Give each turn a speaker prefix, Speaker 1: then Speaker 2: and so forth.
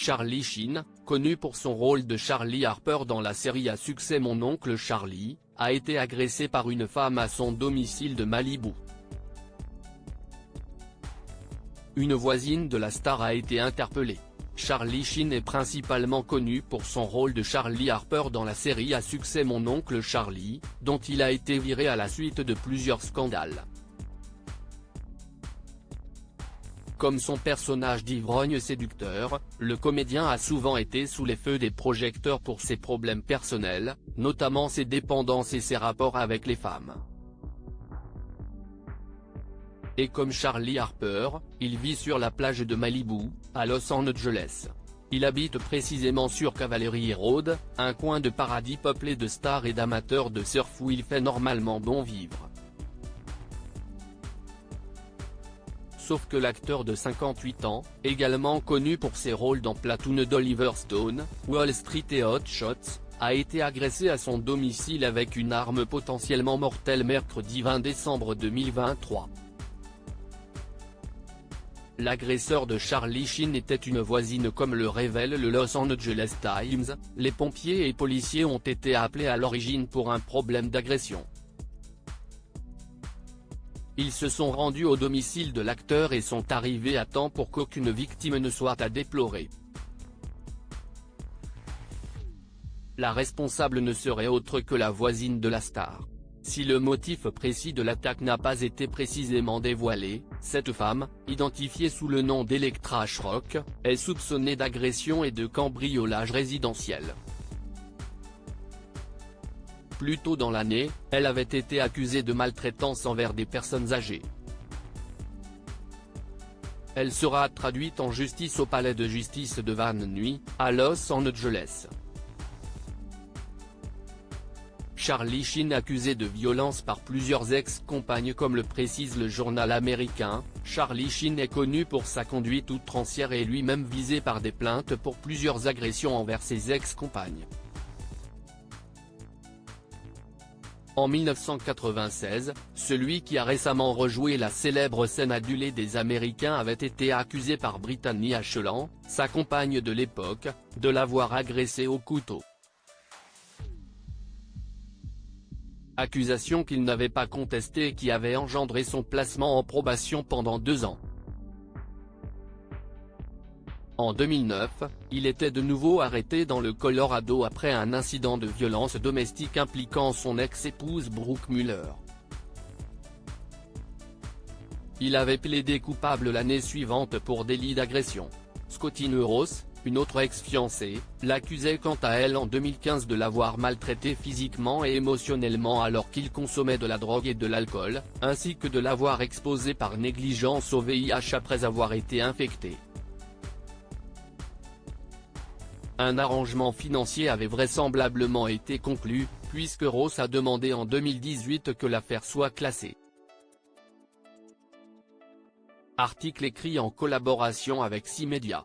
Speaker 1: Charlie Sheen, connu pour son rôle de Charlie Harper dans la série à succès Mon oncle Charlie, a été agressé par une femme à son domicile de Malibu. Une voisine de la star a été interpellée. Charlie Sheen est principalement connu pour son rôle de Charlie Harper dans la série à succès Mon oncle Charlie, dont il a été viré à la suite de plusieurs scandales. Comme son personnage d'ivrogne séducteur, le comédien a souvent été sous les feux des projecteurs pour ses problèmes personnels, notamment ses dépendances et ses rapports avec les femmes. Et comme Charlie Harper, il vit sur la plage de Malibu, à Los Angeles. Il habite précisément sur Cavalry Road, un coin de paradis peuplé de stars et d'amateurs de surf où il fait normalement bon vivre. Sauf que l'acteur de 58 ans, également connu pour ses rôles dans Platoon d'Oliver Stone, Wall Street et Hot Shots, a été agressé à son domicile avec une arme potentiellement mortelle mercredi 20 décembre 2023. L'agresseur de Charlie Sheen était une voisine comme le révèle le Los Angeles Times. Les pompiers et policiers ont été appelés à l'origine pour un problème d'agression. Ils se sont rendus au domicile de l'acteur et sont arrivés à temps pour qu'aucune victime ne soit à déplorer. La responsable ne serait autre que la voisine de la star. Si le motif précis de l'attaque n'a pas été précisément dévoilé, cette femme, identifiée sous le nom d'Electra Shrock, est soupçonnée d'agression et de cambriolage résidentiel. Plus tôt dans l'année, elle avait été accusée de maltraitance envers des personnes âgées. Elle sera traduite en justice au palais de justice de Van Nuys, à Los Angeles. Charlie Sheen accusé de violence par plusieurs ex-compagnes comme le précise le journal américain. Charlie Sheen est connu pour sa conduite outrancière et lui-même visé par des plaintes pour plusieurs agressions envers ses ex-compagnes. En 1996, celui qui a récemment rejoué la célèbre scène adulée des Américains avait été accusé par Brittany Ashland, sa compagne de l'époque, de l'avoir agressé au couteau. Accusation qu'il n'avait pas contestée et qui avait engendré son placement en probation pendant 2 ans. En 2009, il était de nouveau arrêté dans le Colorado après un incident de violence domestique impliquant son ex-épouse Brooke Muller. Il avait plaidé coupable l'année suivante pour délit d'agression. Scotty Neuros, une autre ex-fiancée, l'accusait quant à elle en 2015 de l'avoir maltraité physiquement et émotionnellement alors qu'il consommait de la drogue et de l'alcool, ainsi que de l'avoir exposé par négligence au VIH après avoir été infecté. Un arrangement financier avait vraisemblablement été conclu, puisque Ross a demandé en 2018 que l'affaire soit classée. Article écrit en collaboration avec 6 médias.